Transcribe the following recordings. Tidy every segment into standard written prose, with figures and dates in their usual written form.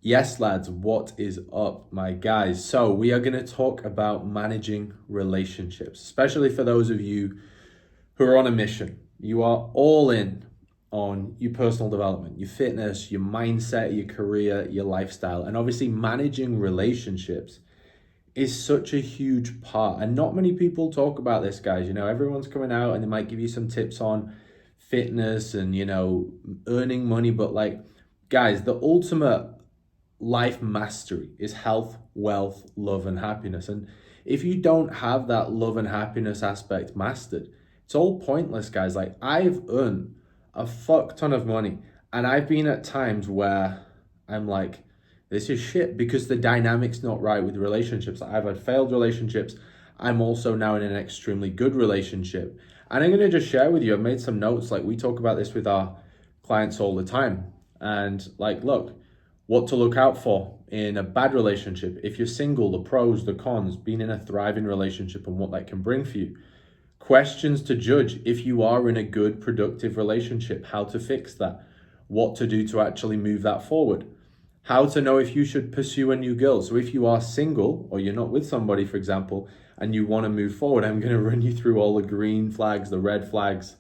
Yes, lads, what is up, my guys? So, we are going to talk about managing relationships, especially for those of you who are on a mission. You are all in on your personal development, your fitness, your mindset, your career, your lifestyle. And obviously, managing relationships is such a huge part. And not many people talk about this, guys. Everyone's coming out and they might give you some tips on fitness and, earning money. But, like, guys, the ultimate life mastery is health, wealth, love, and happiness. And if you don't have that love and happiness aspect mastered, it's all pointless, guys. Like, I've earned a fuck ton of money, and I've been at times where I'm like, this is shit because the dynamic's not right with relationships. I've had failed relationships. I'm also now in an extremely good relationship. And I'm going to just share with you, I've made some notes. Like, we talk about this with our clients all the time. And like, look, what to look out for in a bad relationship. If you're single, the pros, the cons, being in a thriving relationship and what that can bring for you. Questions to judge if you are in a good, productive relationship, how to fix that, what to do to actually move that forward, how to know if you should pursue a new girl. So if you are single or you're not with somebody, for example, and you want to move forward, I'm going to run you through all the green flags, the red flags,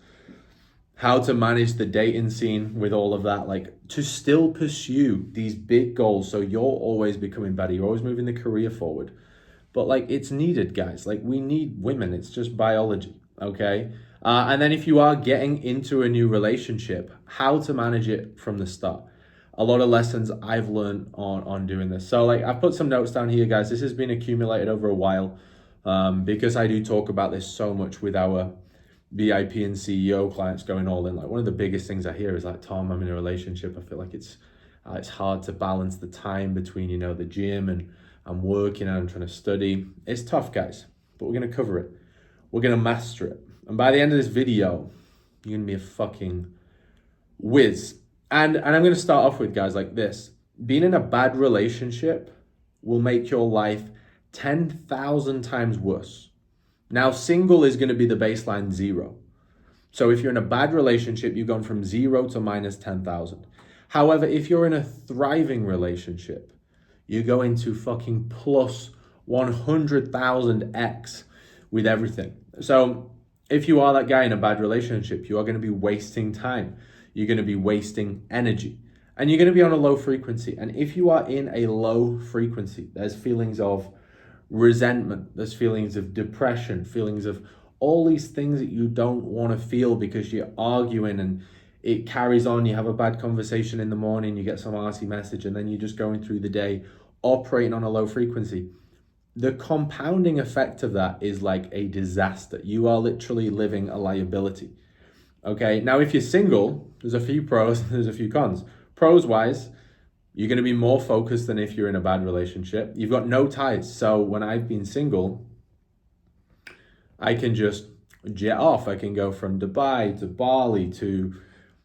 how to manage the dating scene with all of that, like to still pursue these big goals. So you're always becoming better. You're always moving the career forward. But like, it's needed, guys. Like, we need women. It's just biology. Okay. And then if you are getting into a new relationship, how to manage it from the start. A lot of lessons I've learned on doing this. So like, I've put some notes down here, guys. This has been accumulated over a while, because I do talk about this so much with our VIP and CEO clients going all in. Like, one of the biggest things I hear is like, Tom, I'm in a relationship. I feel like it's hard to balance the time between, the gym and I'm working and I'm trying to study. It's tough, guys, but we're going to cover it. We're going to master it. And by the end of this video, you're going to be a fucking whiz. And I'm going to start off with, guys, like this. Being in a bad relationship will make your life 10,000 times worse. Now, single is going to be the baseline 0. So if you're in a bad relationship, you've gone from 0 to minus 10,000. However, if you're in a thriving relationship, you go into fucking plus 100,000x with everything. So if you are that guy in a bad relationship, you are going to be wasting time. You're going to be wasting energy. And you're going to be on a low frequency. And if you are in a low frequency, there's feelings of resentment, there's feelings of depression, feelings of all these things that you don't want to feel because you're arguing and it carries on. You have a bad conversation in the morning, you get some arsey message, and then you're just going through the day operating on a low frequency. The compounding effect of that is like a disaster. You are literally living a liability. Okay, now if you're single, there's a few pros, there's a few cons. Pros wise, you're going to be more focused than if you're in a bad relationship. You've got no ties. So when I've been single, I can just jet off. I can go from Dubai to Bali to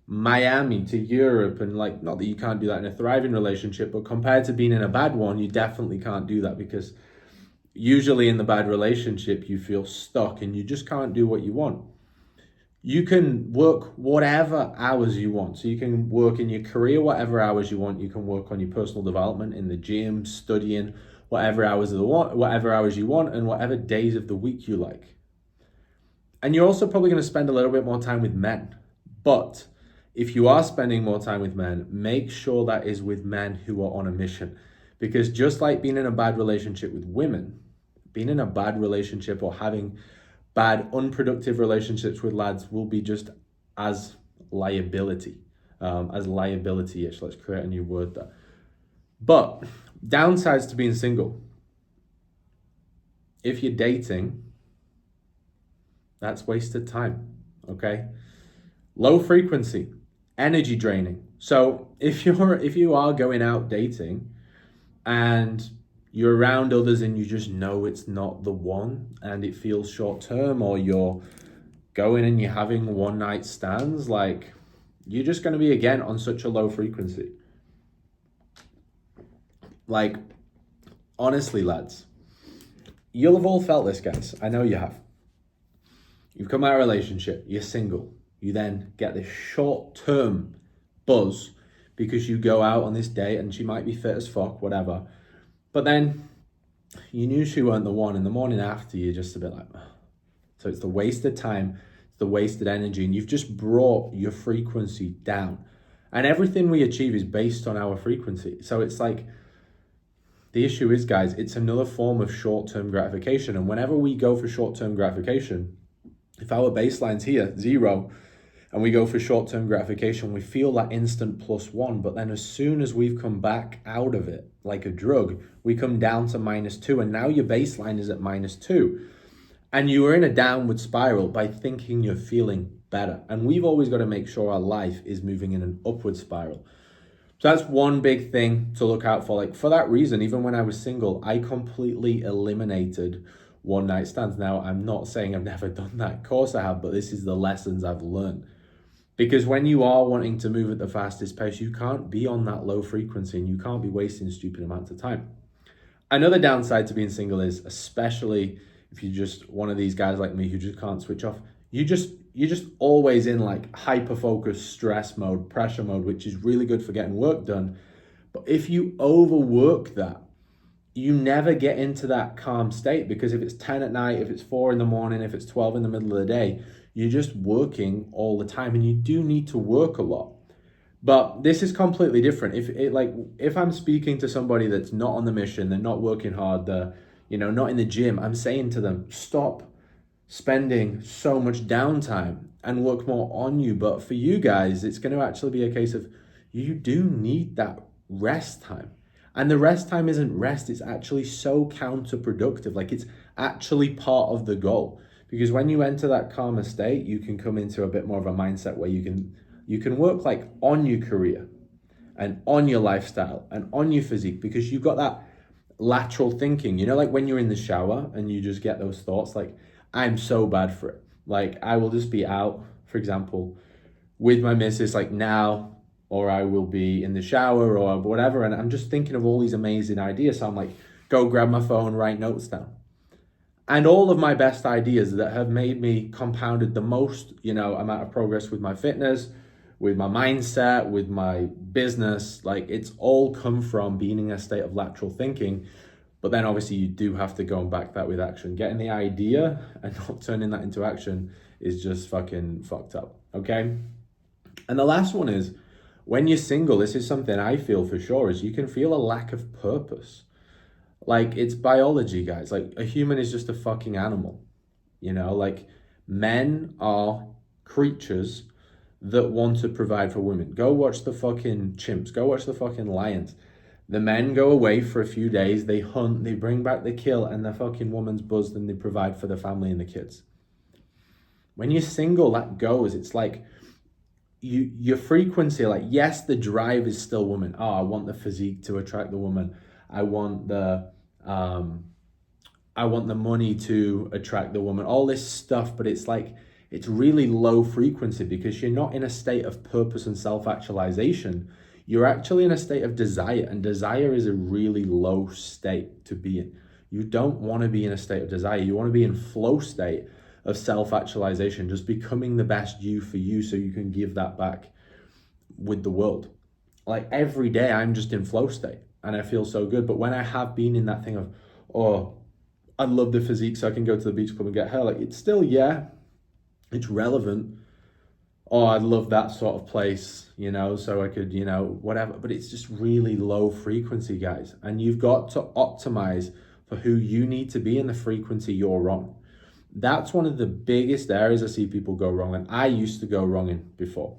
Miami to Europe. And like, not that you can't do that in a thriving relationship, but compared to being in a bad one, you definitely can't do that, because usually in the bad relationship, you feel stuck and you just can't do what you want. You can work whatever hours you want. So you can work in your career whatever hours you want. You can work on your personal development in the gym, studying whatever hours you want, and whatever days of the week you like. And you're also probably going to spend a little bit more time with men. But if you are spending more time with men, make sure that is with men who are on a mission. Because just like being in a bad relationship with women, being in a bad relationship or having bad, unproductive relationships with lads will be just as liability, as liability-ish. Let's create a new word there. But downsides to being single. If you're dating, that's wasted time, okay? Low frequency, energy draining. So if you are going out dating and you're around others and you just know it's not the one and it feels short term, or you're going and you're having one night stands, like, you're just going to be again on such a low frequency. Like, honestly, lads, you'll have all felt this, guys. I know you have. You've come out of a relationship, you're single. You then get this short term buzz because you go out on this date and she might be fit as fuck, whatever. But then you knew she weren't the one, and the morning after you're just a bit like, ugh. So it's the wasted time, it's the wasted energy, and you've just brought your frequency down. And everything we achieve is based on our frequency. So it's like, the issue is, guys, it's another form of short-term gratification. And whenever we go for short-term gratification, if our baseline's here, 0, and we go for short-term gratification, we feel that instant +1. But then as soon as we've come back out of it, like a drug, we come down to -2. And now your baseline is at -2. And you are in a downward spiral by thinking you're feeling better. And we've always got to make sure our life is moving in an upward spiral. So that's one big thing to look out for. Like, for that reason, even when I was single, I completely eliminated one night stands. Now, I'm not saying I've never done that. Of course I have, but this is the lessons I've learned. Because when you are wanting to move at the fastest pace, you can't be on that low frequency and you can't be wasting stupid amounts of time. Another downside to being single is, especially if you're just one of these guys like me who just can't switch off, you're just always in like hyper-focused stress mode, pressure mode, which is really good for getting work done. But if you overwork that, you never get into that calm state, because if it's 10 at night, if it's 4 in the morning, if it's 12 in the middle of the day, you're just working all the time, and you do need to work a lot. But this is completely different. If I'm speaking to somebody that's not on the mission, they're not working hard, they're, not in the gym, I'm saying to them, stop spending so much downtime and work more on you. But for you guys, it's going to actually be a case of, you do need that rest time. And the rest time isn't rest, it's actually so counterproductive. Like, it's actually part of the goal. Because when you enter that calmer state, you can come into a bit more of a mindset where you can work like on your career and on your lifestyle and on your physique, because you've got that lateral thinking. Like when you're in the shower and you just get those thoughts like, I'm so bad for it. Like, I will just be out, for example, with my missus like now, or I will be in the shower or whatever, and I'm just thinking of all these amazing ideas. So I'm like, go grab my phone, write notes down. And all of my best ideas that have made me compounded the most, amount of progress with my fitness, with my mindset, with my business, like, it's all come from being in a state of lateral thinking. But then obviously you do have to go and back that with action. Getting the idea and not turning that into action is just fucking fucked up, okay? And the last one is, when you're single, this is something I feel for sure, is you can feel a lack of purpose. Like, it's biology, guys. Like, a human is just a fucking animal. Like, men are creatures that want to provide for women. Go watch the fucking chimps. Go watch the fucking lions. The men go away for a few days, they hunt, they bring back the kill, and the fucking woman's buzzed and they provide for the family and the kids. When you're single, that goes. It's like your frequency, like, yes, the drive is still woman. Oh, I want the physique to attract the woman. I want the money to attract the woman, all this stuff, but it's like, it's really low frequency because you're not in a state of purpose and self-actualization. You're actually in a state of desire, and desire is a really low state to be in. You don't want to be in a state of desire. You want to be in flow state of self-actualization, just becoming the best you for you so you can give that back with the world. Like, every day I'm just in flow state and I feel so good. But when I have been in that thing of, oh, I love the physique so I can go to the beach club and get her, like, it's still, yeah, it's relevant. Oh, I love that sort of place, so I could, whatever. But it's just really low frequency, guys. And you've got to optimize for who you need to be in the frequency you're on. That's one of the biggest areas I see people go wrong, and I used to go wrong in before.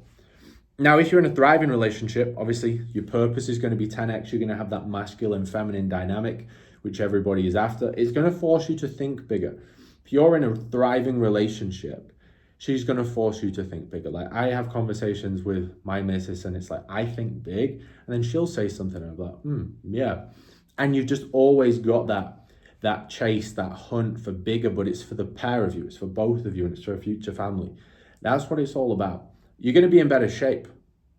Now, if you're in a thriving relationship, obviously your purpose is going to be 10x. You're going to have that masculine, feminine dynamic, which everybody is after. It's going to force you to think bigger. If you're in a thriving relationship, she's going to force you to think bigger. Like, I have conversations with my missus and it's like, I think big. And then she'll say something and I'm like, yeah. And you've just always got that chase, that hunt for bigger, but it's for the pair of you. It's for both of you, and it's for a future family. That's what it's all about. You're going to be in better shape.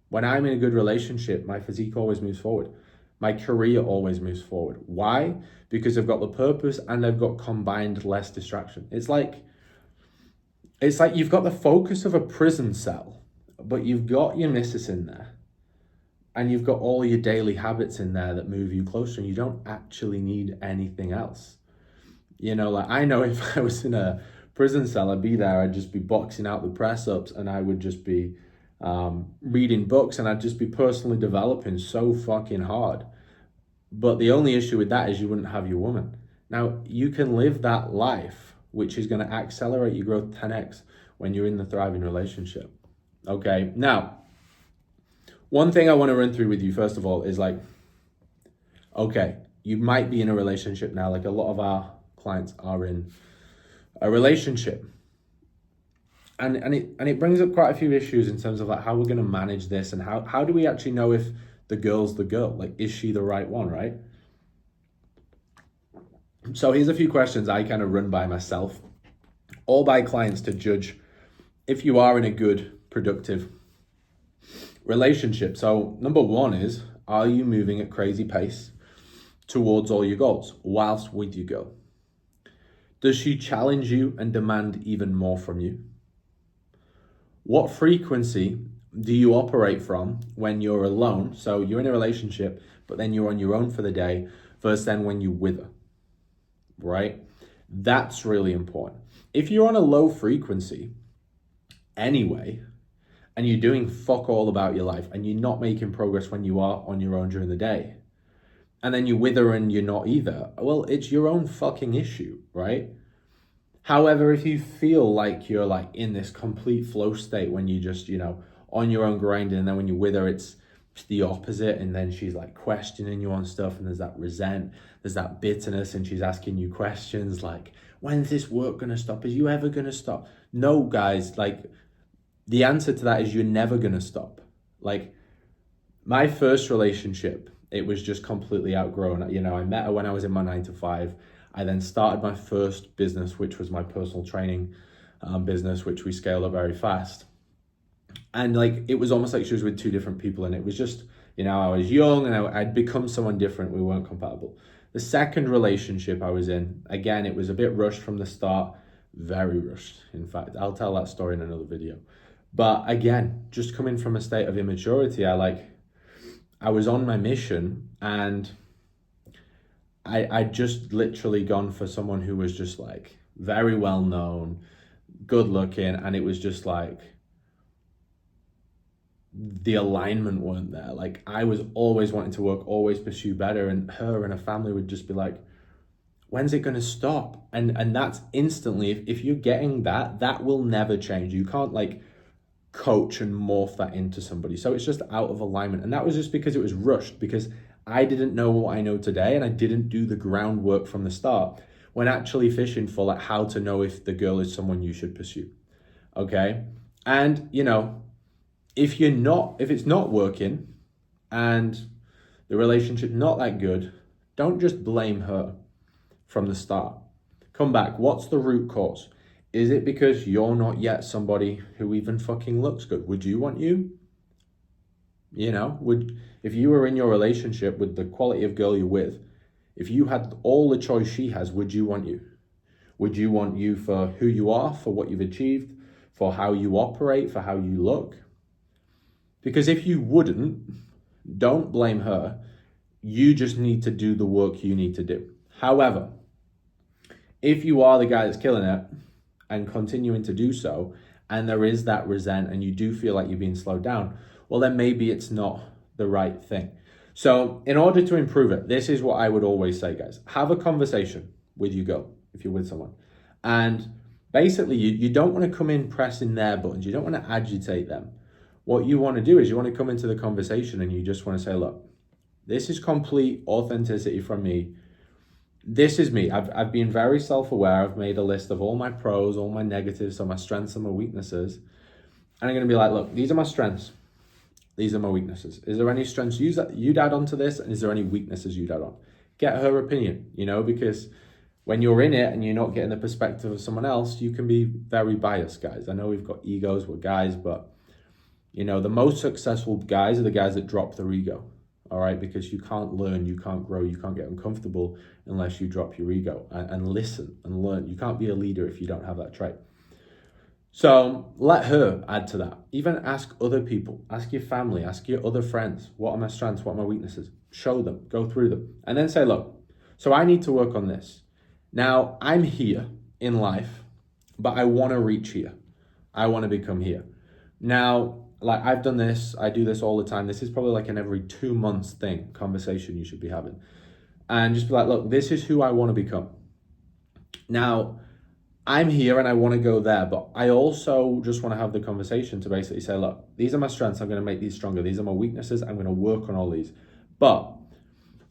When I'm in a good relationship, my physique always moves forward. My career always moves forward. Why? Because I've got the purpose and I've got combined less distraction. It's like you've got the focus of a prison cell, but you've got your missus in there. and you've got all your daily habits in there that move you closer, and you don't actually need anything else. You know, like I know if I was in a prison cell, I'd be there, I'd just be boxing out the press ups, and I would just be reading books, and I'd just be personally developing so fucking hard. But the only issue with that is you wouldn't have your woman. Now, you can live that life, which is going to accelerate your growth 10x when you're in the thriving relationship. Okay, now, one thing I want to run through with you, first of all, is like, okay, you might be in a relationship now, like a lot of our clients are in a relationship. And it brings up quite a few issues in terms of like how we're going to manage this, and how do we actually know if the girl's the girl? Like, is she the right one, right? So here's a few questions I kind of run by myself, or by clients, to judge if you are in a good, productive relationship. So number one is, are you moving at crazy pace towards all your goals whilst with your girl? Does she challenge you and demand even more from you? What frequency do you operate from when you're alone? So you're in a relationship, but then you're on your own for the day, versus then when you're with her, right? That's really important. If you're on a low frequency anyway, and you're doing fuck all about your life, and you're not making progress when you are on your own during the day, and then you're with her and you're not either, well, it's your own fucking issue, right? However, if you feel like you're like in this complete flow state when you just, you know, on your own grinding, and then when you're with her, it's the opposite, and then she's like questioning you on stuff, and there's that there's that bitterness, and she's asking you questions like, when's this work gonna stop? Is you ever gonna stop? No, guys, like the answer to that is you're never gonna stop. Like my first relationship, it was just completely outgrown. You know, I met her when I was in my 9-to-5. I then started my first business, which was my personal training business, which we scaled up very fast. And like, it was almost like she was with two different people. And it was just, you know, I was young and I'd become someone different. We weren't compatible. The second relationship I was in, again, it was a bit rushed from the start, very rushed. In fact, I'll tell that story in another video. But again, just coming from a state of immaturity, I was on my mission, and I'd just literally gone for someone who was just like very well known, good looking, and it was just like the alignment weren't there. Like I was always wanting to work, always pursue better, and her and her family would just be like, when's it gonna stop? And that's instantly, if you're getting that will never change. You can't like coach and morph that into somebody. So it's just out of alignment. And that was just because it was rushed, because I didn't know what I know today, and I didn't do the groundwork from the start when actually fishing for like how to know if the girl is someone you should pursue. Okay. And you know, if it's not working and the relationship's not that good, don't just blame her from the start. Come back. What's the root cause? Is it because you're not yet somebody who even fucking looks good? Would you want you? You know, if you were in your relationship with the quality of girl you're with, if you had all the choice she has, would you want you? Would you want you for who you are, for what you've achieved, for how you operate, for how you look? Because if you wouldn't, don't blame her. You just need to do the work you need to do. However, if you are the guy that's killing it and continuing to do so, and there is that resent and you do feel like you're being slowed down, well, then maybe it's not the right thing. So in order to improve it, this is what I would always say, guys. Have a conversation with your girl if you're with someone. And basically, you don't want to come in pressing their buttons. You don't want to agitate them. What you want to do is you want to come into the conversation and you just want to say, look, this is complete authenticity from me. This is me. I've been very self-aware. I've made a list of all my pros, all my negatives, so my strengths and my weaknesses. And I'm going to be like, look, these are my strengths. These are my weaknesses. Is there any strengths you'd add on to this? And is there any weaknesses you'd add on? Get her opinion, you know, because when you're in it and you're not getting the perspective of someone else, you can be very biased, guys. I know we've got egos, we're guys, but, you know, the most successful guys are the guys that drop their ego, all right? Because you can't learn, you can't grow, you can't get uncomfortable unless you drop your ego and listen and learn. You can't be a leader if you don't have that trait. So let her add to that. Even ask other people, ask your family, ask your other friends, what are my strengths, what are my weaknesses? Show them, go through them, and then say, look, so I need to work on this. Now I'm here in life, but I want to reach here. I want to become here. Now, like I've done this, I do this all the time. This is probably like an every 2 months thing, conversation you should be having. And just be like, look, this is who I want to become. Now, I'm here and I want to go there, but I also just want to have the conversation to basically say, look, these are my strengths. I'm going to make these stronger. These are my weaknesses. I'm going to work on all these. But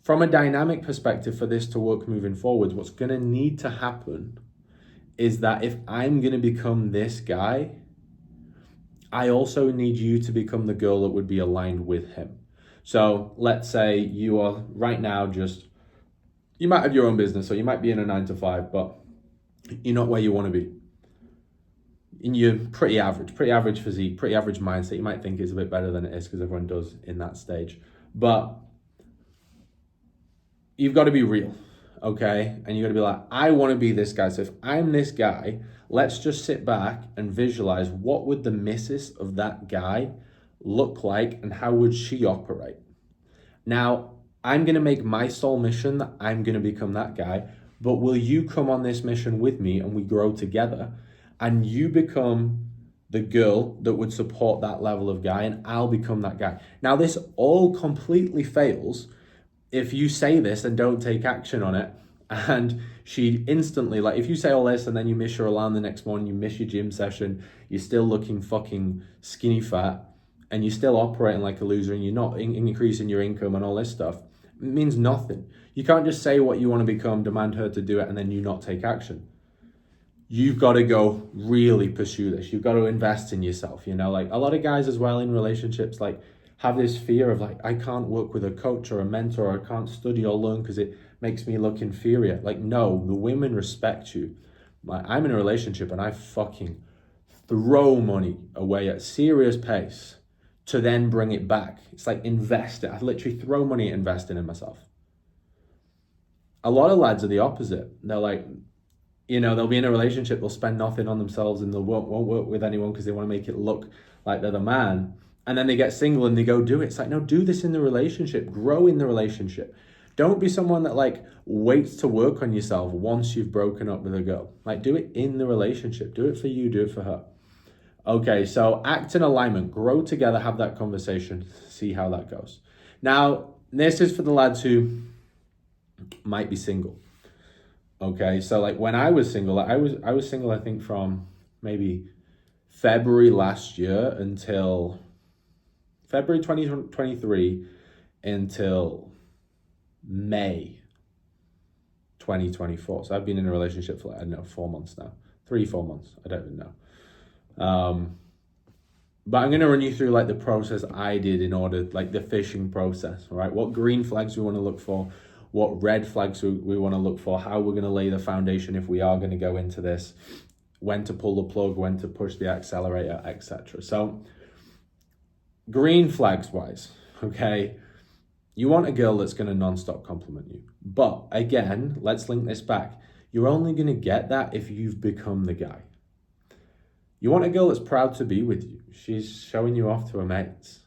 from a dynamic perspective, for this to work moving forward, what's going to need to happen is that if I'm going to become this guy, I also need you to become the girl that would be aligned with him. So let's say you are right now you might have your own business, or you might be in a 9 to 5, but you're not where you want to be. And you're pretty average physique, pretty average mindset. You might think it's a bit better than it is because everyone does in that stage. But you've got to be real, okay? And you got to be like, I want to be this guy. So if I'm this guy, let's just sit back and visualize what would the missus of that guy look like and how would she operate? Now, I'm going to make my sole mission that I'm going to become that guy, but will you come on this mission with me and we grow together and you become the girl that would support that level of guy and I'll become that guy. Now, this all completely fails if you say this and don't take action on it, and she instantly, like if you say all this and then you miss your alarm the next morning, you miss your gym session, you're still looking fucking skinny fat, and you're still operating like a loser and you're not increasing your income and all this stuff, it means nothing. You can't just say what you want to become, demand her to do it, and then you not take action. You've got to go really pursue this. You've got to invest in yourself, like a lot of guys as well in relationships, like have this fear of like, I can't work with a coach or a mentor, or I can't study or learn because it makes me look inferior. Like, no, the women respect you. I'm in a relationship and I fucking throw money away at serious pace to then bring it back. It's like invest it. I literally throw money at investing in myself. A lot of lads are the opposite. They're like, they'll be in a relationship, they'll spend nothing on themselves and they won't work with anyone because they want to make it look like they're the man. And then they get single and they go do it. It's like, no, do this in the relationship. Grow in the relationship. Don't be someone that like waits to work on yourself once you've broken up with a girl. Like, do it in the relationship. Do it for you, do it for her. Okay, so act in alignment. Grow together, have that conversation. See how that goes. Now, this is for the lads who might be single. Okay, so like when I was single, I was single, I think from maybe February last year until February 2023 until May 2024. So I've been in a relationship for, 4 months now. 3-4 months. I don't even know. But I'm going to run you through like the process I did in order, like the fishing process, all right? What green flags we want to look for, what red flags we want to look for, how we're going to lay the foundation if we are going to go into this, when to pull the plug, when to push the accelerator, etc. So green flags wise, okay, you want a girl that's going to non-stop compliment you. But again, let's link this back. You're only going to get that if you've become the guy. You want a girl that's proud to be with you. She's showing you off to her mates.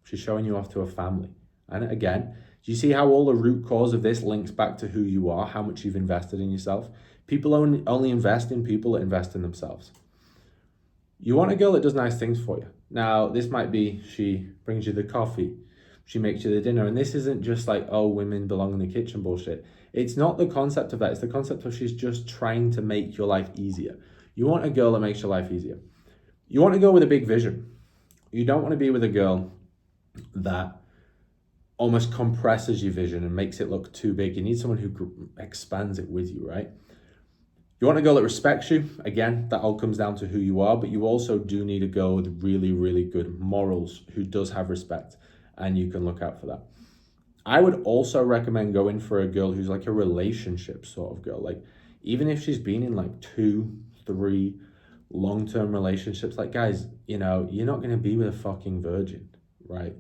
She's showing you off to her family. And again, do you see how all the root cause of this links back to who you are, how much you've invested in yourself? People only invest in people that invest in themselves. You want a girl that does nice things for you. Now, this might be she brings you the coffee, she makes you the dinner, and this isn't just like, oh, women belong in the kitchen bullshit. It's not the concept of that. It's the concept of she's just trying to make your life easier. You want a girl that makes your life easier. You want to go with a big vision. You don't want to be with a girl that almost compresses your vision and makes it look too big. You need someone who expands it with you, right? You want a girl that respects you. Again, that all comes down to who you are, but you also do need a girl with really, really good morals who does have respect, and you can look out for that. I would also recommend going for a girl who's like a relationship sort of girl. Like, even if she's been in like 2-3 long-term relationships, like, guys, you're not going to be with a fucking virgin, right?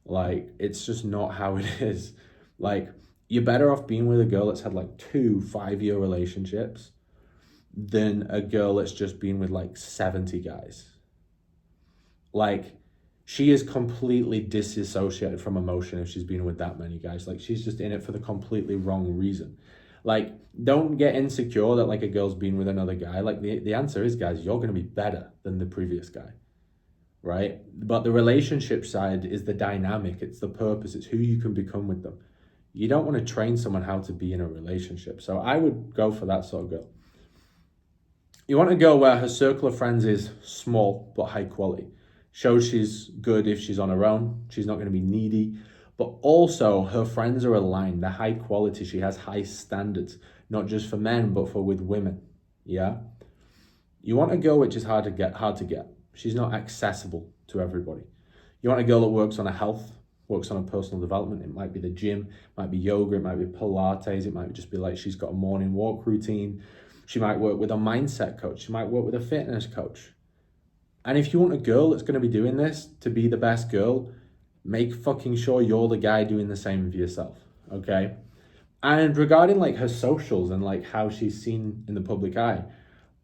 Like, it's just not how it is. Like, you're better off being with a girl that's had like 2 5-year relationships than a girl that's just been with like 70 guys. Like, she is completely disassociated from emotion if she's been with that many guys. Like, she's just in it for the completely wrong reason. Like, don't get insecure that like a girl's been with another guy. Like, the answer is, guys, you're going to be better than the previous guy, right? But the relationship side is the dynamic. It's the purpose. It's who you can become with them. You don't want to train someone how to be in a relationship. So I would go for that sort of girl. You want a girl where her circle of friends is small but high quality. Shows she's good if she's on her own. She's not going to be needy. But also her friends are aligned. They're high quality. She has high standards, not just for men, but for with women. Yeah? You want a girl which is hard to get. She's not accessible to everybody. You want a girl that works on her health, works on her personal development. It might be the gym, it might be yoga, it might be Pilates, it might just be like she's got a morning walk routine. She might work with a mindset coach. She might work with a fitness coach. And if you want a girl that's going to be doing this to be the best girl, make fucking sure you're the guy doing the same for yourself, okay? And regarding like her socials and like how she's seen in the public eye,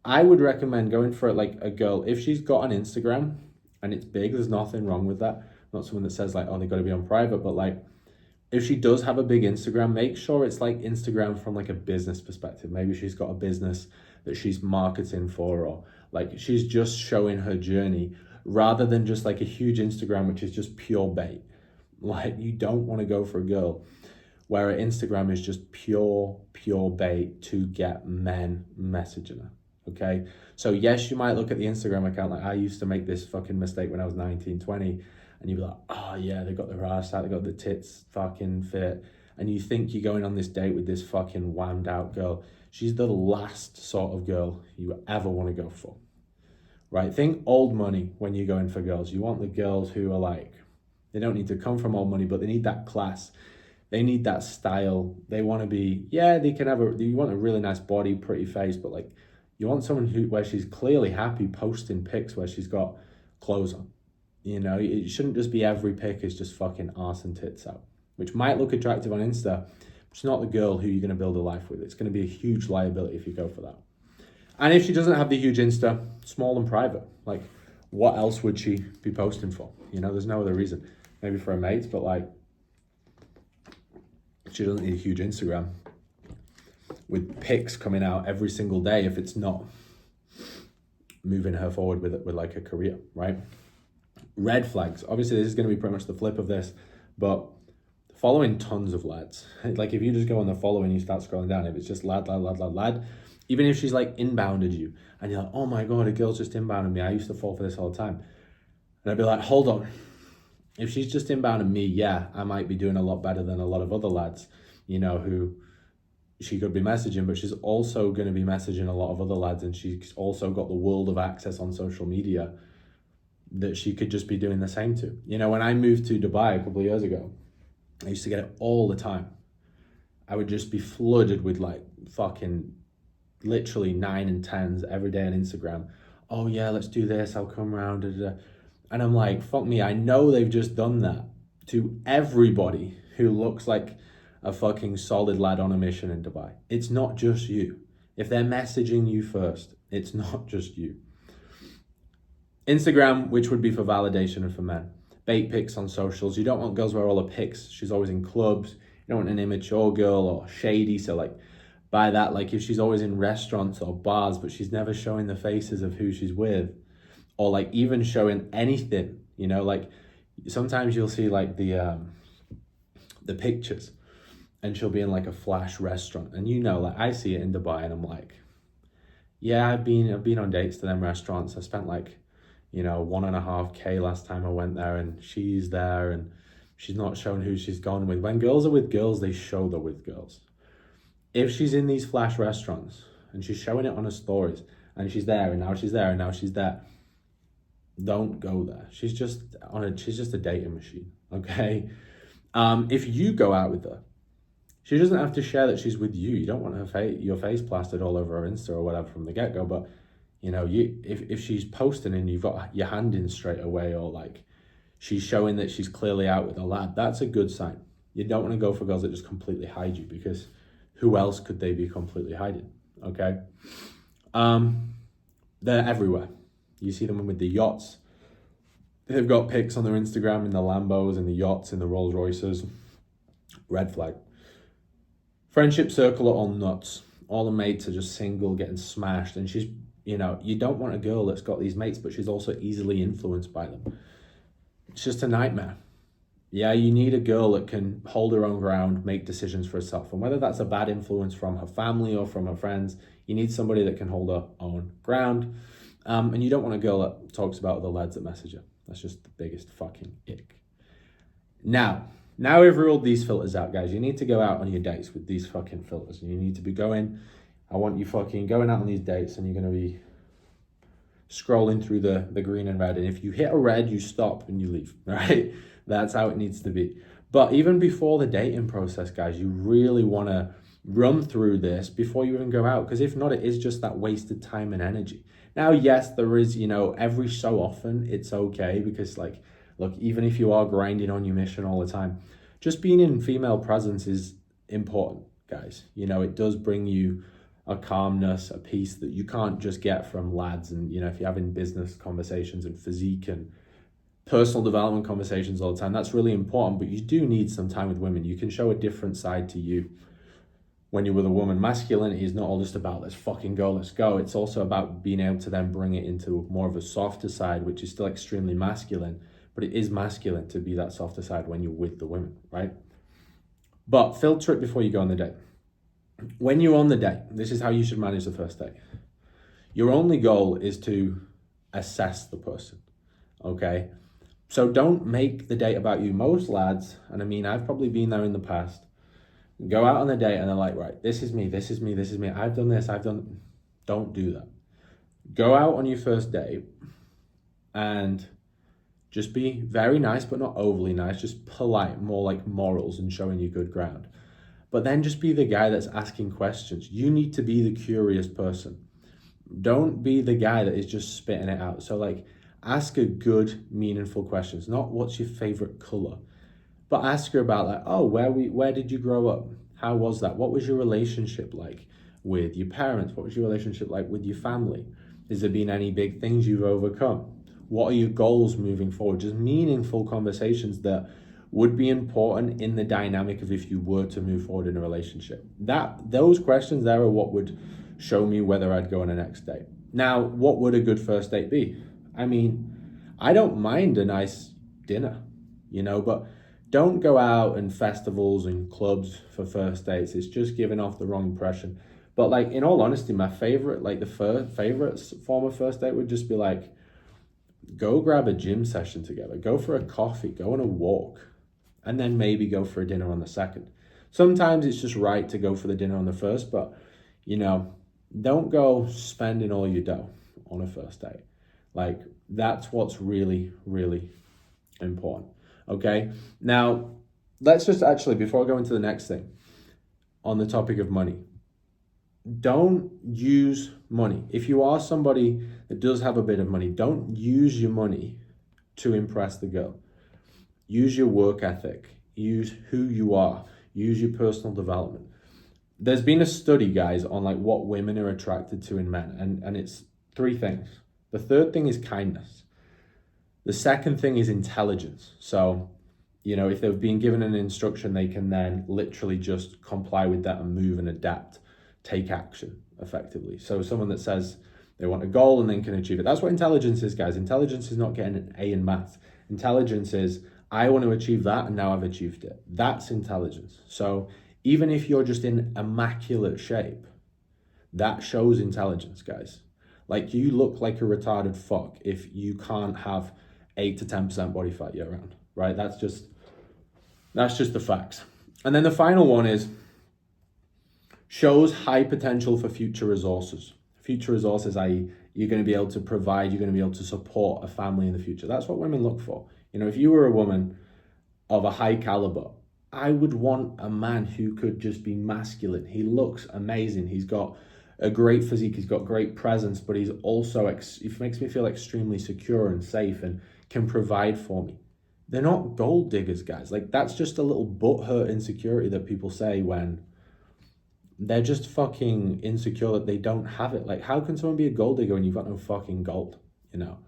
I would recommend going for it like a girl, if she's got an Instagram and it's big, there's nothing wrong with that. Not someone that says like, oh, they got to be on private, but like, if she does have a big Instagram, make sure it's like Instagram from like a business perspective. Maybe she's got a business that she's marketing for, or like she's just showing her journey rather than just like a huge Instagram, which is just pure bait. Like, you don't want to go for a girl where her Instagram is just pure bait to get men messaging her. Okay. So yes, you might look at the Instagram account. Like, I used to make this fucking mistake when I was 19, 20. And you'd be like, oh yeah, they got their ass out, they got the tits fucking fit. And you think you're going on this date with this fucking whammed out girl. She's the last sort of girl you ever want to go for, right? Think old money when you're going for girls. You want the girls who are like, they don't need to come from old money, but they need that class. They need that style. They want to be, yeah, they can have you want a really nice body, pretty face, but like, you want someone where she's clearly happy posting pics where she's got clothes on. You know, it shouldn't just be every pic is just fucking arse and tits out, which might look attractive on Insta, but it's not the girl who you're going to build a life with. It's going to be a huge liability if you go for that. And if she doesn't have the huge Insta, small and private, like, what else would she be posting for? You know, there's no other reason. Maybe for her mates, but like, she doesn't need a huge Instagram with pics coming out every single day if it's not moving her forward with like a career, right? Red flags. Obviously, this is going to be pretty much the flip of this, but following tons of lads. Like, if you just go on the follow and you start scrolling down, if it's just lad, even if she's like inbounded you and you're like, oh my God, a girl's just inbounded me. I used to fall for this all the time. And I'd be like, hold on. If she's just inbounded me, yeah, I might be doing a lot better than a lot of other lads, you know, who she could be messaging, but she's also going to be messaging a lot of other lads, and she's also got the world of access on social media that she could just be doing the same to. You know, when I moved to Dubai a couple of years ago, I used to get it all the time. I would just be flooded with like fucking literally 9 and 10s every day on Instagram. Oh yeah, let's do this, I'll come around. Da, da, da. And I'm like, fuck me, I know they've just done that to everybody who looks like a fucking solid lad on a mission in Dubai. It's not just you. If they're messaging you first, it's not just you. Instagram, which would be for validation and for men. Bait pics on socials. You don't want girls where all the pics, she's always in clubs. You don't want an immature girl or shady. So like, by that, like if she's always in restaurants or bars, but she's never showing the faces of who she's with, or like even showing anything, you know, like sometimes you'll see like the pictures and she'll be in like a flash restaurant, and you know, like I see it in Dubai and I'm like, yeah, I've been on dates to them restaurants. I spent like, you know, 1.5K last time I went there, and she's there and she's not showing who she's gone with. When girls are with girls, they show they're with girls. If she's in these flash restaurants and she's showing it on her stories and she's there and now she's there and now she's there, don't go there. She's just a dating machine, okay? If you go out with her, she doesn't have to share that she's with you. You don't want your face plastered all over her Insta or whatever from the get-go, but you know, if she's posting and you've got your hand in straight away, or like she's showing that she's clearly out with a lad, that's a good sign. You don't want to go for girls that just completely hide you, because who else could they be completely hiding? Okay. They're everywhere. You see them with the yachts. They've got pics on their Instagram in the Lambos and the yachts and the Rolls Royces. Red flag. Friendship circle are all nuts. All the mates are just single, getting smashed. And she's, you don't want a girl that's got these mates, but she's also easily influenced by them. It's just a nightmare. Yeah, you need a girl that can hold her own ground, make decisions for herself. And whether that's a bad influence from her family or from her friends, you need somebody that can hold her own ground. And you don't want a girl that talks about the lads that message her. That's just the biggest fucking ick. Now we've ruled these filters out, guys. You need to go out on your dates with these fucking filters. And you need to be I want you fucking going out on these dates, and you're going to be scrolling through the green and red. And if you hit a red, you stop and you leave, right? That's how it needs to be. But even before the dating process, guys, you really want to run through this before you even go out. Because if not, it is just that wasted time and energy. Now, yes, there is, every so often it's okay, because look, even if you are grinding on your mission all the time, just being in female presence is important, guys. It does bring you a calmness, a peace that you can't just get from lads. And, if you're having business conversations and physique and personal development conversations all the time, that's really important. But you do need some time with women. You can show a different side to you when you're with a woman. Masculinity is not all just about let's fucking go, let's go. It's also about being able to then bring it into more of a softer side, which is still extremely masculine, but it is masculine to be that softer side when you're with the women, right? But filter it before you go on the date. When you're on the date, this is how you should manage the first date. Your only goal is to assess the person, okay? So don't make the date about you. Most lads, and I mean, I've probably been there in the past, go out on the date and they're like, right, this is me, this is me, this is me. I've done this, Don't do that. Go out on your first date and just be very nice, but not overly nice, just polite, more like morals and showing you good ground. But then just be the guy that's asking questions. You need to be the curious person. Don't be the guy that is just spitting it out. So ask a good, meaningful questions, not what's your favorite color, but ask her about where did you grow up? How was that? What was your relationship like with your parents? What was your relationship like with your family? Has there been any big things you've overcome? What are your goals moving forward? Just meaningful conversations that would be important in the dynamic of if you were to move forward in a relationship. Those questions there are what would show me whether I'd go on a next date. Now, what would a good first date be? I mean, I don't mind a nice dinner, but don't go out and festivals and clubs for first dates. It's just giving off the wrong impression. But in all honesty, my favorite, favorite form of first date would just be go grab a gym session together, go for a coffee, go on a walk, and then maybe go for a dinner on the second. Sometimes it's just right to go for the dinner on the first, but don't go spending all your dough on a first date. That's what's really, really important. Okay. Now, let's just actually, before I go into the next thing, on the topic of money, don't use money. If you are somebody that does have a bit of money, don't use your money to impress the girl. Use your work ethic. Use who you are. Use your personal development. There's been a study, guys, on what women are attracted to in men, and it's 3 things. The third thing is kindness. The second thing is intelligence. So, if they've been given an instruction, they can then literally just comply with that and move and adapt, take action effectively. So someone that says they want a goal and then can achieve it. That's what intelligence is, guys. Intelligence is not getting an A in maths. Intelligence is, I want to achieve that and now I've achieved it. That's intelligence. So even if you're just in immaculate shape, that shows intelligence, guys. You look like a retarded fuck if you can't have 8 to 10% body fat year round, right? That's just the facts. And then the final one is shows high potential for future resources. Future resources, i.e. you're going to be able to provide, you're going to be able to support a family in the future. That's what women look for. If you were a woman of a high caliber, I would want a man who could just be masculine. He looks amazing. He's got a great physique. He's got great presence, but he's also, he makes me feel extremely secure and safe and can provide for me. They're not gold diggers, guys. That's just a little butthurt insecurity that people say when they're just fucking insecure that they don't have it. Like, how can someone be a gold digger when you've got no fucking gold, you know?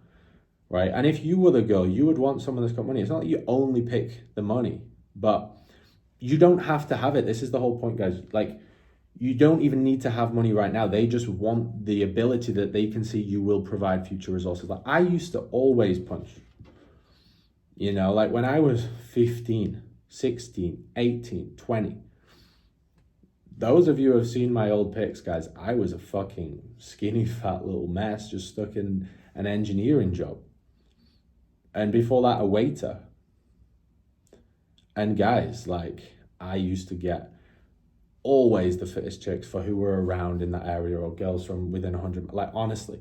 Right? And if you were the girl, you would want someone that's got money. It's not like you only pick the money, but you don't have to have it. This is the whole point, guys. Like, you don't even need to have money right now. They just want the ability that they can see you will provide future resources. Like, I used to always punch, you know, like when I was 15, 16, 18, 20. Those of you who have seen my old pics, guys, I was a fucking skinny, fat little mess just stuck in an engineering job. And before that, a waiter. And guys, like, I used to get always the fittest chicks for who were around in that area, or girls from within 100. Like, honestly,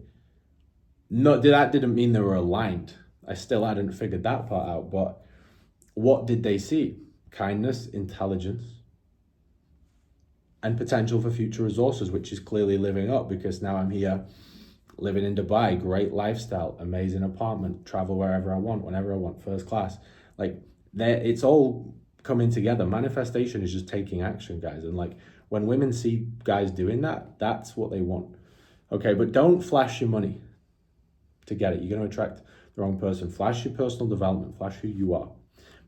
no, that didn't mean they were aligned. I still hadn't figured that part out. But what did they see? Kindness, intelligence, and potential for future resources, which is clearly living up, because now I'm here living in Dubai, great lifestyle, amazing apartment, travel wherever I want, whenever I want, first class. Like, it's all coming together. Manifestation is just taking action, guys. And like, when women see guys doing that, that's what they want. Okay, but don't flash your money to get it. You're going to attract the wrong person. Flash your personal development, flash who you are.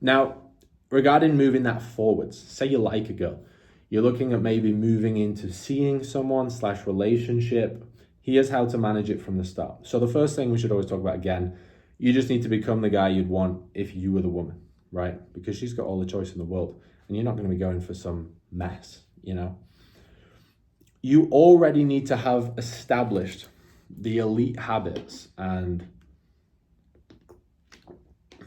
Now, regarding moving that forwards, say you like a girl, you're looking at maybe moving into seeing someone / relationship. Here's how to manage it from the start. So the first thing we should always talk about, again, you just need to become the guy you'd want if you were the woman, right? Because she's got all the choice in the world, and you're not going to be going for some mess, you know? You already need to have established the elite habits, and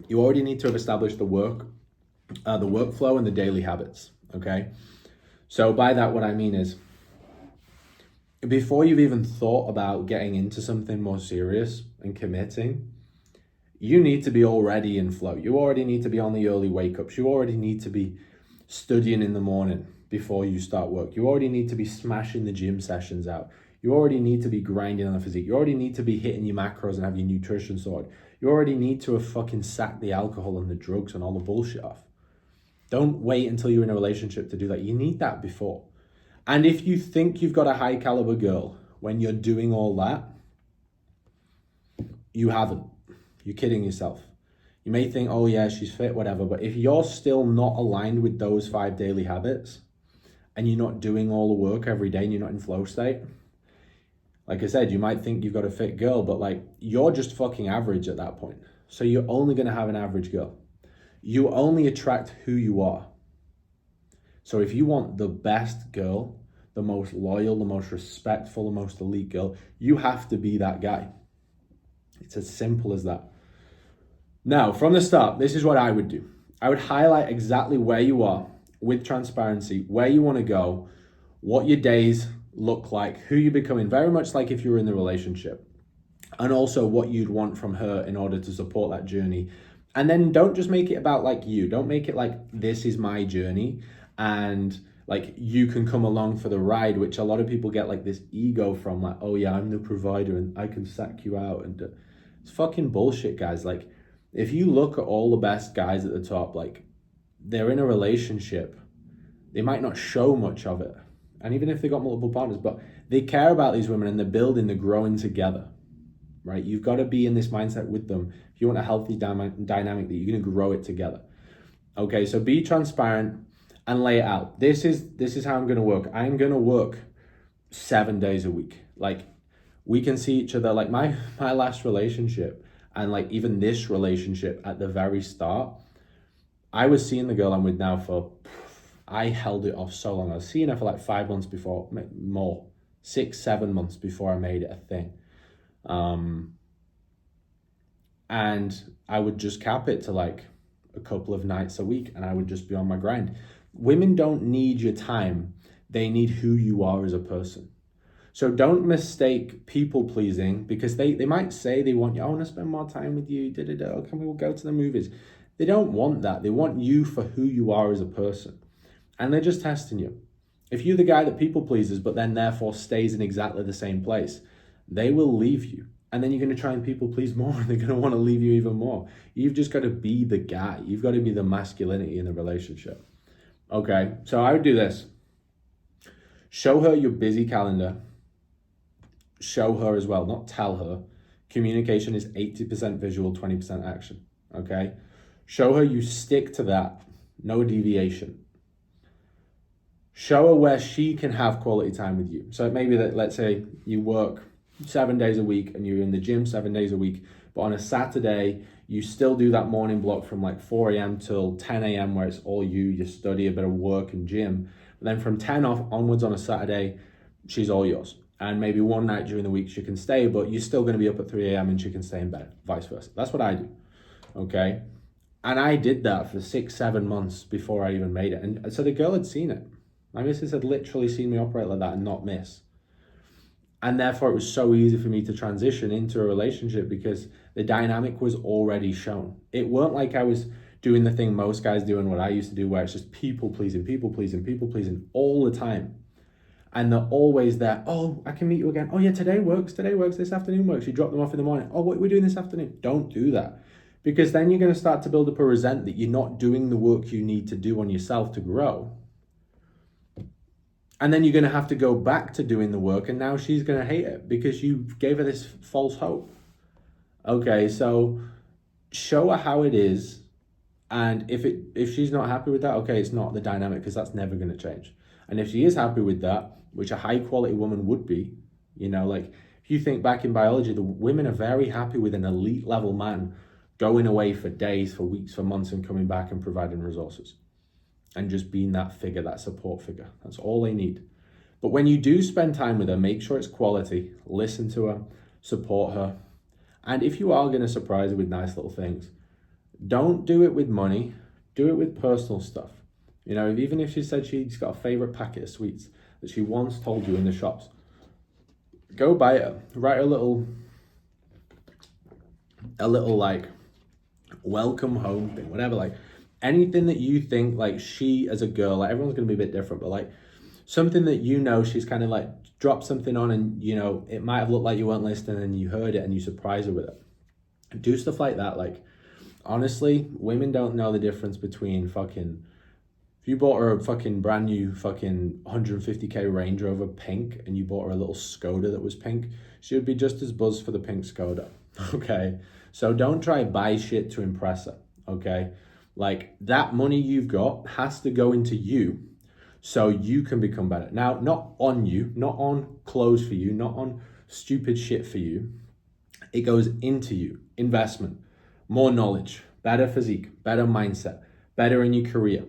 you already need to have established the workflow and the daily habits, okay? So by that, what I mean is, before you've even thought about getting into something more serious and committing, you need to be already in flow. You already need to be on the early wake-ups. You already need to be studying in the morning before you start work. You already need to be smashing the gym sessions out. You already need to be grinding on the physique. You already need to be hitting your macros and have your nutrition sorted. You already need to have fucking sacked the alcohol and the drugs and all the bullshit off. Don't wait until you're in a relationship to do that. You need that before. And if you think you've got a high caliber girl when you're doing all that, you haven't. You're kidding yourself. You may think, oh yeah, she's fit, whatever. But if you're still not aligned with those 5 daily habits, and you're not doing all the work every day and you're not in flow state, like I said, you might think you've got a fit girl, but like, you're just fucking average at that point. So you're only going to have an average girl. You only attract who you are. So if you want the best girl, the most loyal, the most respectful, the most elite girl, you have to be that guy. It's as simple as that. Now, from the start, this is what I would do. I would highlight exactly where you are with transparency, where you want to go, what your days look like, who you're becoming, very much like if you were in the relationship, and also what you'd want from her in order to support that journey. And then don't just make it about like you. Don't make it like, this is my journey and like you can come along for the ride, which a lot of people get like this ego from, like, oh yeah, I'm the provider and I can sack you out. And it's fucking bullshit, guys. Like, if you look at all the best guys at the top, like, they're in a relationship, they might not show much of it. And even if they got multiple partners, but they care about these women and they're building, they're growing together, right? You've got to be in this mindset with them. If you want a healthy dynamic that you're going to grow it together. Okay, so be transparent and lay it out. This is how I'm going to work. I'm going to work 7 days a week. Like, we can see each other. Like my last relationship and like even this relationship at the very start, I was seeing the girl I'm with now for, I held it off so long. I was seeing her for like 5 months before, more, 6, 7 months before I made it a thing. And I would just cap it to like a couple of nights a week and I would just be on my grind. Women don't need your time. They need who you are as a person. So don't mistake people pleasing, because they might say they want you, I want to spend more time with you, can we go to the movies? They don't want that. They want you for who you are as a person. And they're just testing you. If you're the guy that people pleases, but then therefore stays in exactly the same place, they will leave you. And then you're going to try and people please more and they're going to want to leave you even more. You've just got to be the guy. You've got to be the masculinity in the relationship. Okay, so I would do this. Show her your busy calendar. Show her as well, not tell her. Communication is 80% visual, 20% action, okay? Show her you stick to that, no deviation. Show her where she can have quality time with you. So it may be that, let's say you work 7 days a week and you're in the gym 7 days a week, but on a Saturday, you still do that morning block from like 4 a.m. till 10 a.m. where it's all you study, a bit of work and gym. But then from 10 off onwards on a Saturday, she's all yours. And maybe one night during the week she can stay, but you're still going to be up at 3 a.m. and she can stay in bed, vice versa. That's what I do, okay? And I did that for 6-7 months before I even made it. And so the girl had seen it. My missus had literally seen me operate like that and not miss. And therefore it was so easy for me to transition into a relationship because the dynamic was already shown. It weren't like I was doing the thing most guys do and what I used to do where it's just people pleasing all the time. And they're always there. Oh, I can meet you again. Oh yeah, today works, this afternoon works. You drop them off in the morning. Oh, what are we doing this afternoon? Don't do that. Because then you're going to start to build up a resent that you're not doing the work you need to do on yourself to grow. And then you're going to have to go back to doing the work, and now she's going to hate it because you gave her this false hope. Okay, so show her how it is, and if she's not happy with that, okay, it's not the dynamic because that's never going to change. And if she is happy with that, which a high quality woman would be, like if you think back in biology, the women are very happy with an elite level man going away for days, for weeks, for months, and coming back and providing resources. And just being that figure, that support figure. That's all they need. But when you do spend time with her, make sure it's quality. Listen to her, support her. And if you are going to surprise her with nice little things, don't do it with money. Do it with personal stuff. Even if she said she's got a favorite packet of sweets that she once told you in the shops, go buy it. Write a little like welcome home thing, whatever, like anything that you think like she as a girl, like everyone's going to be a bit different, but like something that she's kind of like dropped something on and it might have looked like you weren't listening and you heard it and you surprise her with it. Do stuff like that. Like honestly, women don't know the difference between if you bought her a fucking brand new fucking 150k Range Rover pink and you bought her a little Skoda that was pink, she would be just as buzzed for the pink Skoda. Okay, so don't try buy shit to impress her. Okay, like that money you've got has to go into you so you can become better. Now, not on you, not on clothes for you, not on stupid shit for you. It goes into you. Investment, more knowledge, better physique, better mindset, better in your career.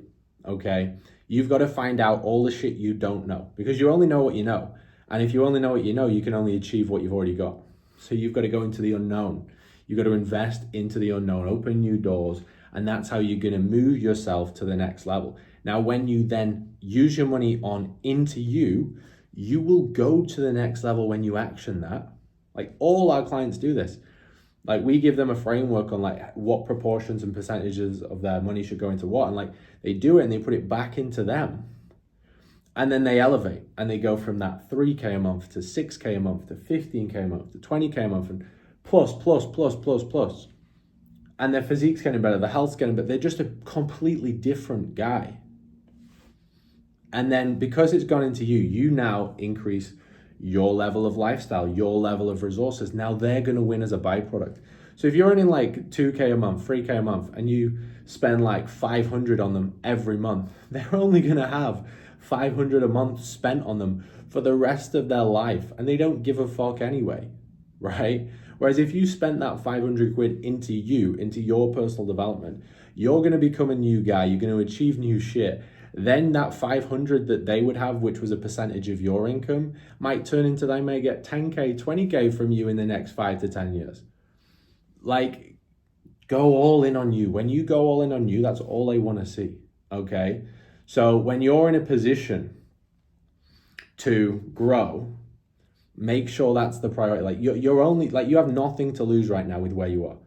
Okay, you've got to find out all the shit you don't know because you only know what you know. And if you only know what you know, you can only achieve what you've already got. So you've got to go into the unknown. You've got to invest into the unknown, open new doors, and that's how you're going to move yourself to the next level. Now, when you then use your money on into you, you will go to the next level when you action that. Like all our clients do this. Like we give them a framework on like what proportions and percentages of their money should go into what, and like they do it and they put it back into them. And then they elevate and they go from that 3K a month to 6K a month to 15K a month to 20K a month and plus. And their physique's getting better, their health's getting better. They're just a completely different guy. And then because it's gone into you, you now increase your level of lifestyle, your level of resources. Now they're going to win as a byproduct. So if you're earning like 2K a month, 3K a month, and you spend like 500 on them every month, they're only going to have 500 a month spent on them for the rest of their life. And they don't give a fuck anyway, right? Whereas if you spent that 500 quid into you, into your personal development, you're going to become a new guy. You're going to achieve new shit. Then that 500 that they would have, which was a percentage of your income, might turn into they may get 10K, 20K from you in the next 5 to 10 years. Like, go all in on you. When you go all in on you, that's all they want to see, okay? So when you're in a position to grow, make sure that's the priority. Like you're only, like you have nothing to lose right now with where you are.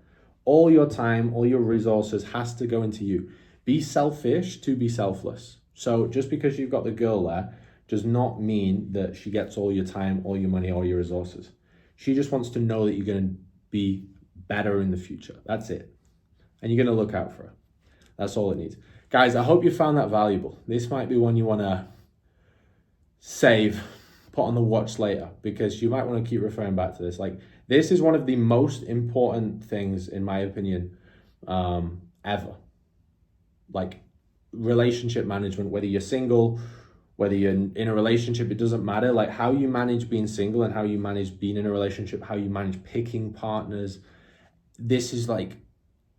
All your time, all your resources has to go into you. Be selfish to be selfless. So just because you've got the girl there does not mean that she gets all your time, all your money, all your resources. She just wants to know that you're going to be better in the future. That's it. And you're going to look out for her. That's all it needs. Guys, I hope you found that valuable. This might be one you want to save, put on the watch later, because you might want to keep referring back to this. Like, this is one of the most important things, in my opinion, ever. Like, relationship management, whether you're single, whether you're in a relationship, it doesn't matter. Like, how you manage being single and how you manage being in a relationship, how you manage picking partners. This is like,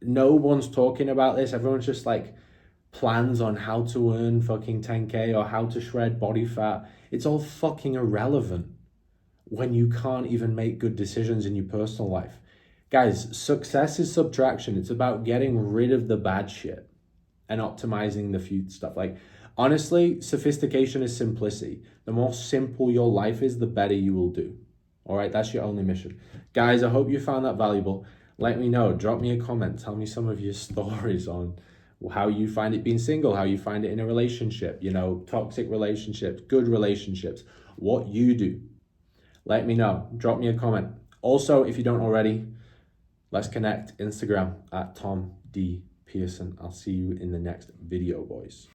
no one's talking about this. Everyone's just like plans on how to earn fucking 10K or how to shred body fat. It's all fucking irrelevant when you can't even make good decisions in your personal life. Guys, success is subtraction. It's about getting rid of the bad shit and optimizing the few stuff. Like, honestly, sophistication is simplicity. The more simple your life is, the better you will do. All right, that's your only mission. Guys, I hope you found that valuable. Let me know. Drop me a comment. Tell me some of your stories on how you find it being single, how you find it in a relationship, you know, toxic relationships, good relationships, what you do. Let me know. Drop me a comment. Also, if you don't already, let's connect. Instagram at Tom D. Pearson. I'll see you in the next video, boys.